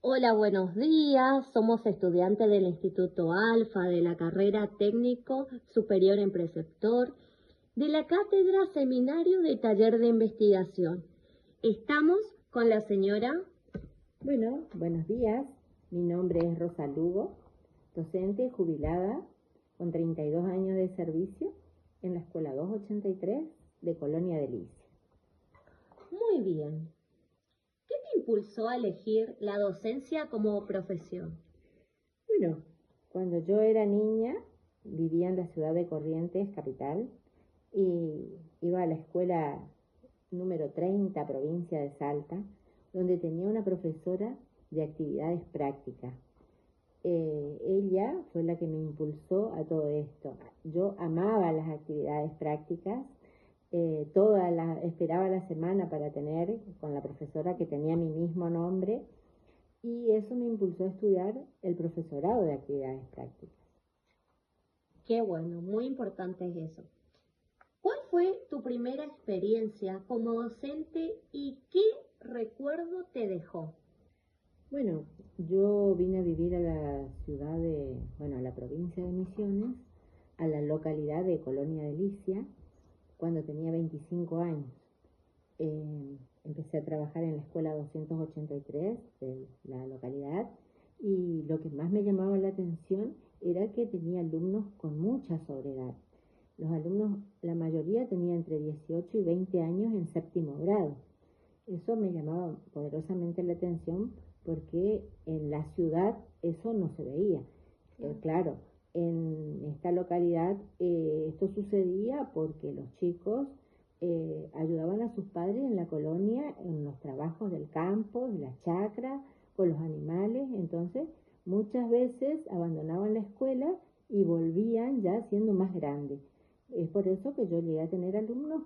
Hola, buenos días. Somos estudiantes del Instituto Alfa, de la carrera Técnico Superior en Preceptor, de la cátedra Seminario de Taller de Investigación. Estamos con la señora. Bueno, buenos días. Mi nombre es Rosa Lugo, docente jubilada con 32 años de servicio en la Escuela 283 de Colonia de Licia. Muy bien. ¿Qué te impulsó a elegir la docencia como profesión? Bueno, cuando yo era niña vivía en la ciudad de Corrientes, capital, y iba a la escuela número 30, provincia de Salta, donde tenía una profesora de actividades prácticas. Ella fue la que me impulsó a todo esto. Yo amaba las actividades prácticas, esperaba la semana para tener con la profesora que tenía mi mismo nombre, y eso me impulsó a estudiar el profesorado de actividades prácticas. Qué bueno, muy importante es eso. ¿Cuál fue tu primera experiencia como docente y qué recuerdo te dejó? Bueno, yo vine a vivir a a la provincia de Misiones, a la localidad de Colonia de Licia, cuando tenía 25 años. Empecé a trabajar en la escuela 283 de la localidad, y lo que más me llamaba la atención era que tenía alumnos con mucha sobriedad. Los alumnos, la mayoría tenía entre 18 y 20 años en séptimo grado. Eso me llamaba poderosamente la atención porque en la ciudad eso no se veía. Claro, en esta localidad esto sucedía porque los chicos ayudaban a sus padres en la colonia, en los trabajos del campo, de la chacra, con los animales. Entonces muchas veces abandonaban la escuela y volvían ya siendo más grandes. Es por eso que yo llegué a tener alumnos.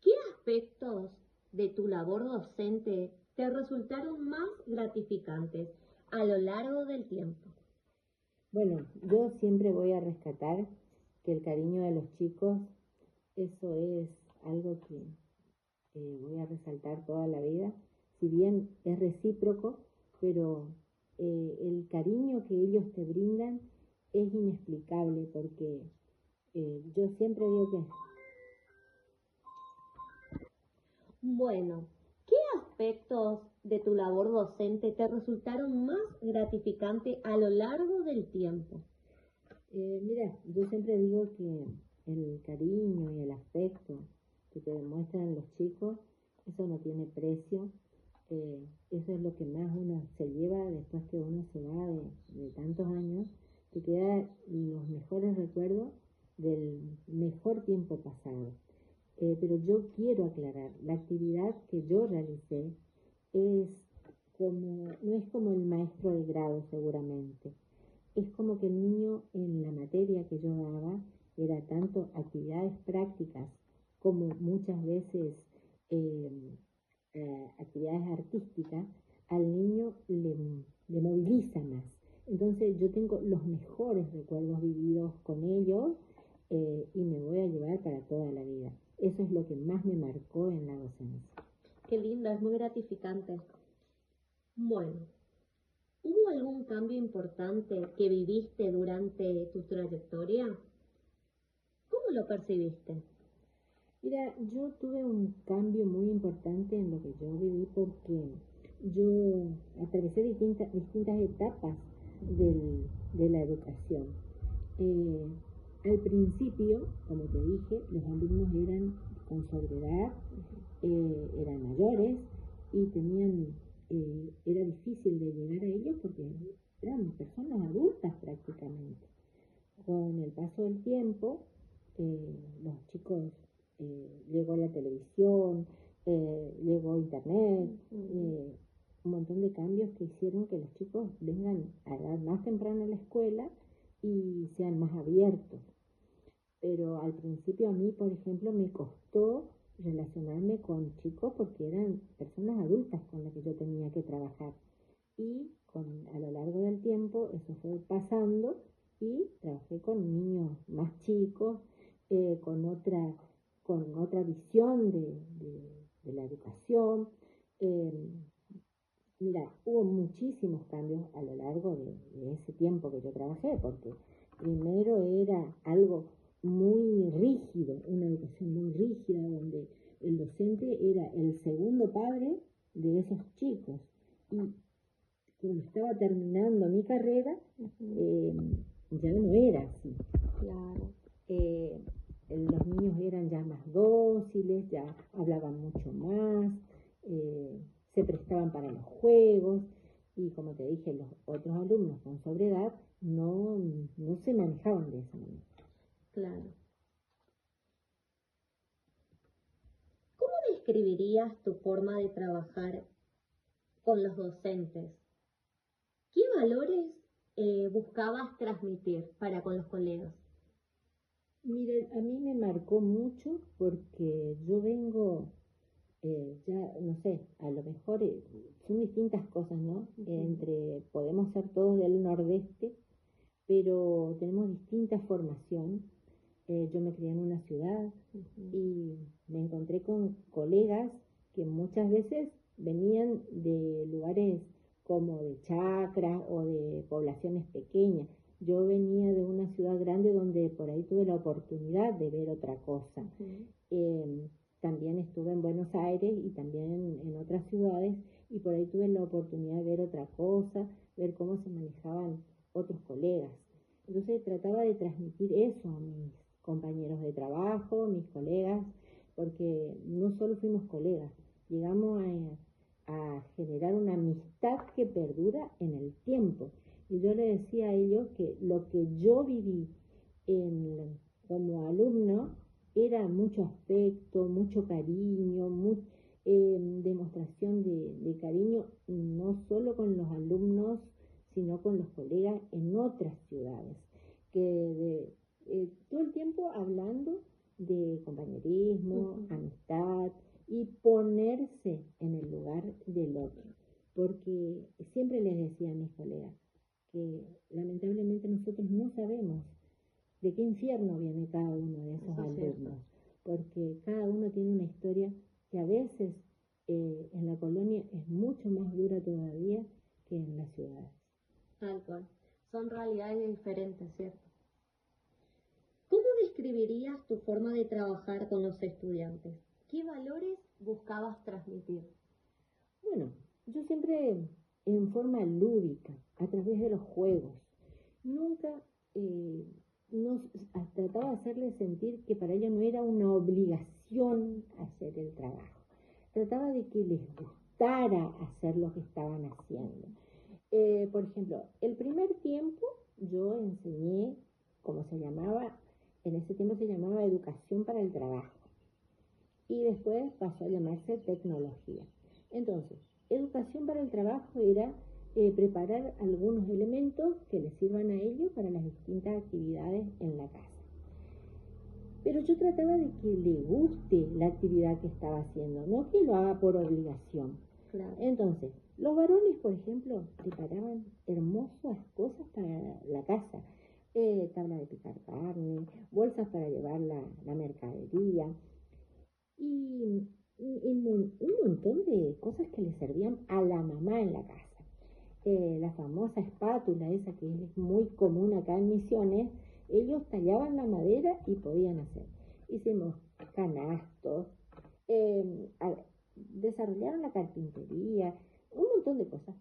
¿Qué aspectos de tu labor docente te resultaron más gratificantes a lo largo del tiempo? Bueno, yo siempre voy a rescatar que el cariño de los chicos, eso es algo que voy a resaltar toda la vida. Si bien es recíproco, pero el cariño que ellos te brindan es inexplicable, porque yo siempre digo que Bueno, ¿qué aspectos de tu labor docente te resultaron más gratificantes a lo largo del tiempo? mira, yo siempre digo que el cariño y el afecto que te demuestran los chicos, eso no tiene precio. Eso es lo que más uno se lleva después que uno se va de tantos años. Te quedan los mejores recuerdos del mejor tiempo pasado. Pero yo quiero aclarar, la actividad que yo realicé es no es como el maestro de grado seguramente. Es como que el niño, en la materia que yo daba, era tanto actividades prácticas como muchas veces eh, actividades artísticas. Al niño le moviliza más. Entonces yo tengo los mejores recuerdos vividos con ellos, y me voy a llevar para toda la vida. Eso es lo que más me marcó en la docencia. Qué lindo, es muy gratificante. Bueno, ¿hubo algún cambio importante que viviste durante tu trayectoria? ¿Cómo lo percibiste? Mira, yo tuve un cambio muy importante en lo que yo viví, porque yo atravesé distintas etapas de la educación. Eh, Al principio, como te dije, los alumnos eran con sobriedad, eran mayores y era difícil de llegar a ellos porque eran personas adultas prácticamente. Con el paso del tiempo, los chicos, llegó la televisión, llegó internet, un montón de cambios que hicieron que los chicos vengan a edad más temprana a la escuela y sean más abiertos. Pero al principio a mí, por ejemplo, me costó relacionarme con chicos porque eran personas adultas con las que yo tenía que trabajar. Y a lo largo del tiempo eso fue pasando, y trabajé con niños más chicos, eh, con, otra, con otra visión de la educación. Eh, Mira, hubo muchísimos cambios a lo largo de ese tiempo que yo trabajé, porque primero era algo muy rígido, una educación muy rígida, donde el docente era el segundo padre de esos chicos. Y cuando estaba terminando mi carrera, ya no era así. Claro. Eh, los niños eran ya más dóciles, ya hablaban mucho más, se prestaban para los juegos y como te dije, los otros alumnos con sobredad no se manejaban de esa manera. Claro. ¿Cómo describirías tu forma de trabajar con los docentes? ¿Qué valores buscabas transmitir para con los colegas? Miren, a mí me marcó mucho porque yo vengo, ya, no sé, a lo mejor son distintas cosas, ¿no? Entre, podemos ser todos del nordeste, pero tenemos distinta formación. Yo me crié en una ciudad y me encontré con colegas que muchas veces venían de lugares como de chacras o de poblaciones pequeñas. Yo venía de una ciudad grande donde por ahí tuve la oportunidad de ver otra cosa. También estuve en Buenos Aires y también en otras ciudades y por ahí tuve la oportunidad de ver otra cosa, ver cómo se manejaban otros colegas. Entonces trataba de transmitir eso a mis compañeros de trabajo, mis colegas, porque no solo fuimos colegas, llegamos a generar una amistad que perdura en el tiempo. Y yo le decía a ellos que lo que yo viví como alumno era mucho afecto, mucho cariño, demostración de cariño, no solo con los alumnos, sino con los colegas en otras ciudades, todo el tiempo hablando de compañerismo, amistad y ponerse en el lugar del otro, porque siempre les decía a mis colegas que lamentablemente nosotros no sabemos de qué infierno viene cada uno de esos alumnos, porque cada uno tiene una historia que a veces en la colonia es mucho más dura todavía que en las ciudades. Tal cual. Son realidades diferentes, ¿cierto? ¿Cómo describirías tu forma de trabajar con los estudiantes? ¿Qué valores buscabas transmitir? Bueno, yo siempre en forma lúdica, a través de los juegos. Nunca trataba de hacerles sentir que para ellos no era una obligación hacer el trabajo. Trataba de que les gustara hacer lo que estaban haciendo. Por ejemplo, el primer tiempo yo enseñé, como se llamaba, en ese tiempo se llamaba educación para el trabajo. Y después pasó a llamarse tecnología. Entonces, educación para el trabajo era preparar algunos elementos que les sirvan a ellos para las distintas actividades en la casa. Pero yo trataba de que le guste la actividad que estaba haciendo, no que lo haga por obligación. Claro. Entonces, los varones, por ejemplo, preparaban hermosas cosas para la casa. Tabla de picar carne, bolsas para llevar la mercadería y un montón de cosas que le servían a la mamá en la casa. La famosa espátula, esa que es muy común acá en Misiones, ellos tallaban la madera y podían hacer. Hicimos canastos, desarrollaron la carpintería, un montón de cosas.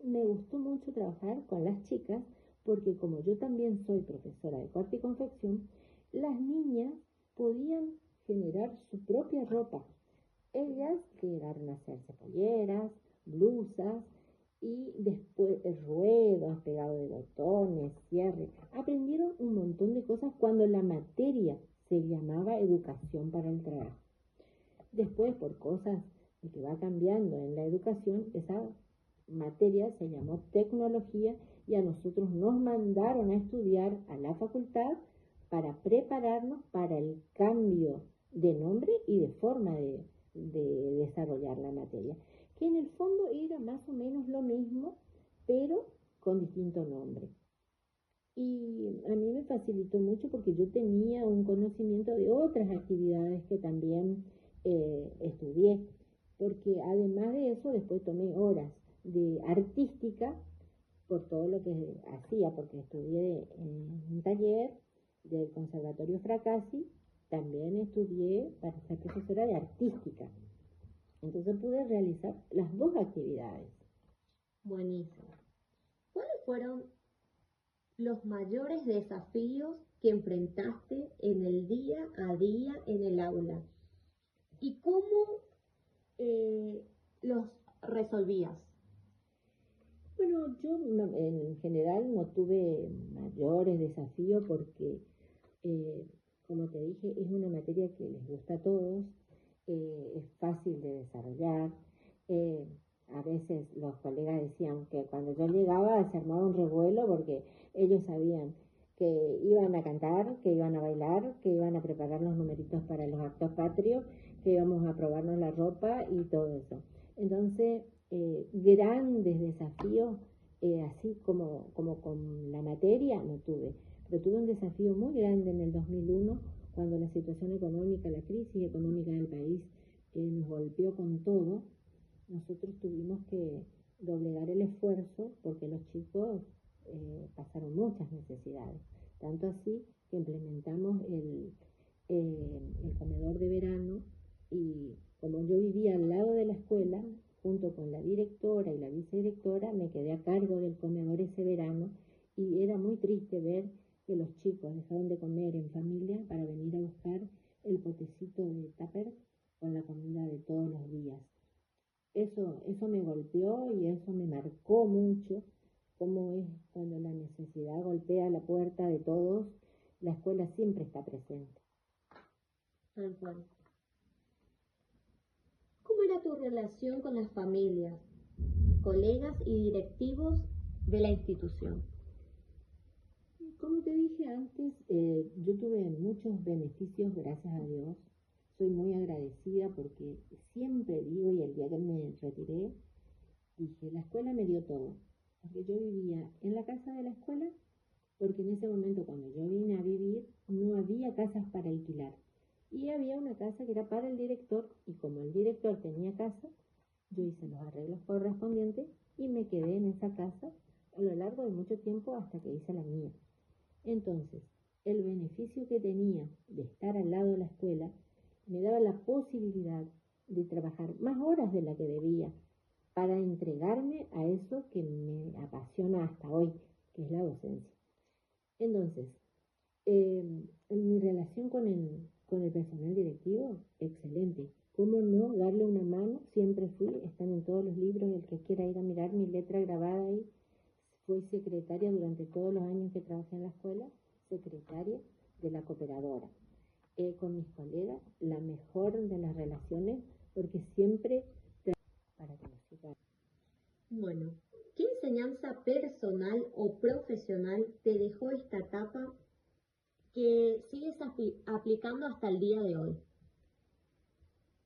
Y me gustó mucho trabajar con las chicas porque como yo también soy profesora de corte y confección, las niñas podían generar su propia ropa. Ellas llegaron a hacerse polleras, blusas y después ruedos, pegado de botones, cierres. Aprendieron un montón de cosas cuando la materia se llamaba educación para el trabajo. Después, por cosas que va cambiando en la educación, esa materia se llamó tecnología y a nosotros nos mandaron a estudiar a la facultad para prepararnos para el cambio de nombre y de forma de desarrollar la materia, que en el fondo era más o menos lo mismo, pero con distinto nombre. Y a mí me facilitó mucho porque yo tenía un conocimiento de otras actividades que también estudié, porque además de eso después tomé horas de artística por todo lo que hacía, porque estudié en un taller del Conservatorio Fracassi, también estudié para ser profesora de artística. Entonces pude realizar las dos actividades. Buenísimo. ¿Cuáles fueron los mayores desafíos que enfrentaste en el día a día en el aula? ¿Y cómo los resolvías? Bueno, yo en general no tuve mayores desafíos porque, como te dije, es una materia que les gusta a todos, es fácil de desarrollar. A veces los colegas decían que cuando yo llegaba se armaba un revuelo porque ellos sabían que iban a cantar, que iban a bailar, que iban a preparar los numeritos para los actos patrios, que íbamos a probarnos la ropa y todo eso. Entonces, grandes desafíos, así como con la materia, no tuve. Pero tuve un desafío muy grande en el 2001, cuando la situación económica, la crisis económica del país nos golpeó con todo. Nosotros tuvimos que doblegar el esfuerzo porque los chicos pasaron muchas necesidades. Tanto así que implementamos el comedor de verano y como yo vivía al lado de la escuela, junto con la directora y la vicedirectora, me quedé a cargo del comedor ese verano y era muy triste ver que los chicos dejaron de comer en familia para venir a buscar el potecito de tupper con la comida de todos los días. Eso me golpeó y eso me marcó mucho, cómo es cuando la necesidad golpea la puerta de todos, la escuela siempre está presente. Tal cual. ¿Cómo era tu relación con las familias, colegas y directivos de la institución? Como te dije antes, yo tuve muchos beneficios, gracias a Dios. Soy muy agradecida porque siempre digo, y el día que me retiré, dije, la escuela me dio todo. Porque yo vivía en la casa de la escuela, porque en ese momento cuando yo vine a vivir no había casas para alquilar. Y había una casa que era para el director, y como el director tenía casa, yo hice los arreglos correspondientes y me quedé en esa casa a lo largo de mucho tiempo hasta que hice la mía. Entonces, el beneficio que tenía de estar al lado de la escuela me daba la posibilidad de trabajar más horas de la que debía para entregarme a eso que me apasiona hasta hoy, que es la docencia. Entonces, mi relación con el personal directivo, excelente. ¿Cómo no darle una mano? Siempre fui, están en todos los libros, el que quiera ir a mirar mi letra grabada ahí. Fui secretaria durante todos los años que trabajé en la escuela, secretaria de la cooperadora. Con mis colegas, la mejor de las relaciones, porque siempre para que lo sigan. Bueno, ¿qué enseñanza personal o profesional te dejó esta etapa que sigues aplicando hasta el día de hoy?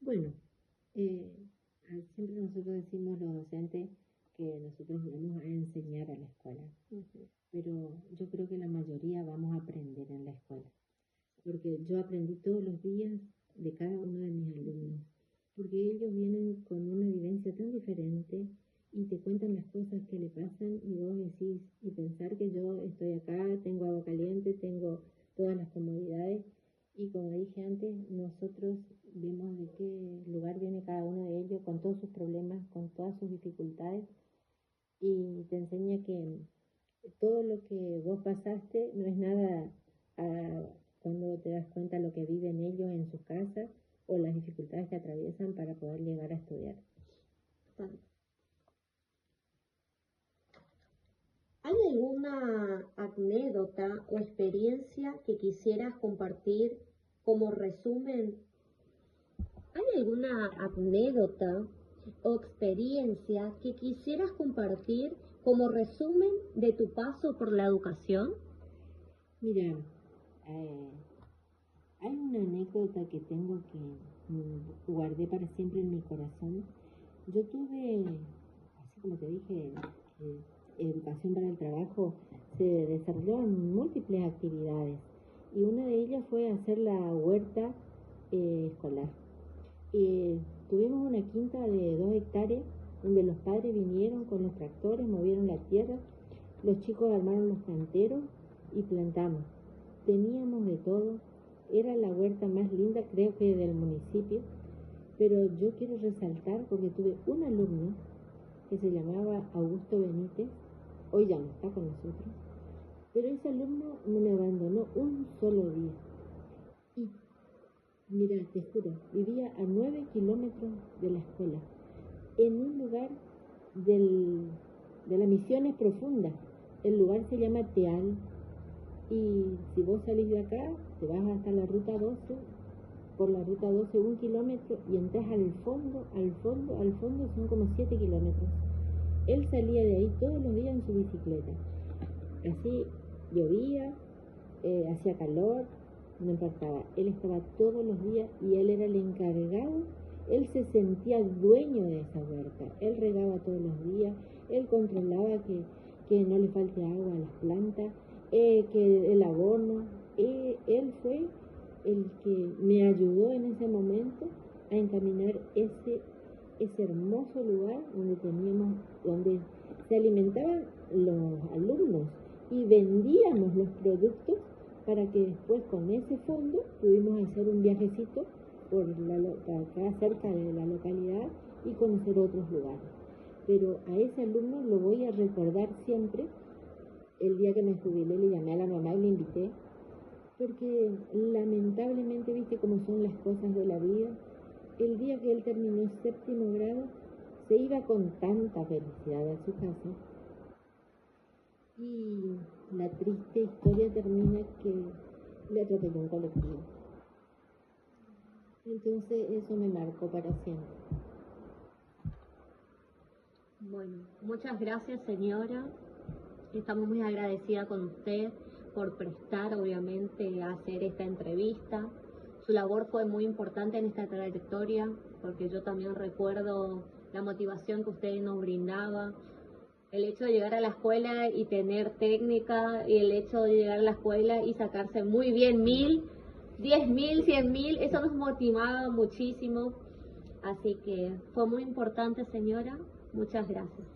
Bueno, siempre nosotros decimos los docentes que nosotros vamos a enseñar a la escuela, pero yo creo que la mayoría vamos a aprender en la escuela, porque yo aprendí todos los días de cada uno de mis alumnos, porque ellos vienen con una vivencia tan diferente y te cuentan las cosas que le pasan y vos decís, y pensar que yo estoy acá, tengo agua caliente, tengo todas las comodidades, y como dije antes, nosotros vemos de qué lugar viene cada uno de ellos, con todos sus problemas, con todas sus dificultades, y te enseña que todo lo que vos pasaste no es nada cuando te das cuenta lo que viven ellos en sus casas o las dificultades que atraviesan para poder llegar a estudiar. ¿Hay alguna anécdota o experiencia que quisieras compartir como resumen? ¿Hay alguna anécdota o experiencia que quisieras compartir como resumen de tu paso por la educación? Mira, hay una anécdota que tengo que guardé para siempre en mi corazón. Yo tuve, así como te dije, educación para el trabajo, se desarrolló en múltiples actividades y una de ellas fue hacer la huerta escolar. Tuvimos una quinta de 2 hectáreas donde los padres vinieron con los tractores, movieron la tierra, los chicos armaron los canteros y plantamos. Teníamos de todo, era la huerta más linda creo que del municipio, pero yo quiero resaltar porque tuve un alumno que se llamaba Augusto Benítez, hoy ya no está con nosotros, pero ese alumno no me abandonó un solo día. Y mira, te juro, vivía a 9 kilómetros de la escuela, en un lugar de las Misiones Profundas. El lugar se llama Teal, y si vos salís de acá, te vas hasta la ruta 12, por la ruta 12 1 kilómetro, y entras al fondo, son como 7 kilómetros. Él salía de ahí todos los días en su bicicleta. Así llovía, hacía calor, no importaba. Él estaba todos los días y él era el encargado. Él se sentía dueño de esa huerta. Él regaba todos los días, él controlaba que no le falte agua a las plantas, que el abono. Él fue el que me ayudó en ese momento a encaminar ese hermoso lugar donde se alimentaban los alumnos y vendíamos los productos para que después con ese fondo pudimos hacer un viajecito por acá cerca de la localidad y conocer otros lugares. Pero a ese alumno lo voy a recordar siempre. El día que me jubilé le llamé a la mamá y le invité, porque lamentablemente, viste cómo son las cosas de la vida. El día que él terminó el 7º grado, se iba con tanta felicidad a su casa, y la triste historia termina que le atropelló un colectivo. Entonces eso me marcó para siempre. Bueno, muchas gracias, señora. Estamos muy agradecida con usted por prestar, obviamente, a hacer esta entrevista. Su labor fue muy importante en esta trayectoria, porque yo también recuerdo la motivación que usted nos brindaba. El hecho de llegar a la escuela y tener técnica, y el hecho de llegar a la escuela y sacarse muy bien 1000, 10.000, 100.000, eso nos motivaba muchísimo. Así que fue muy importante, señora. Muchas gracias.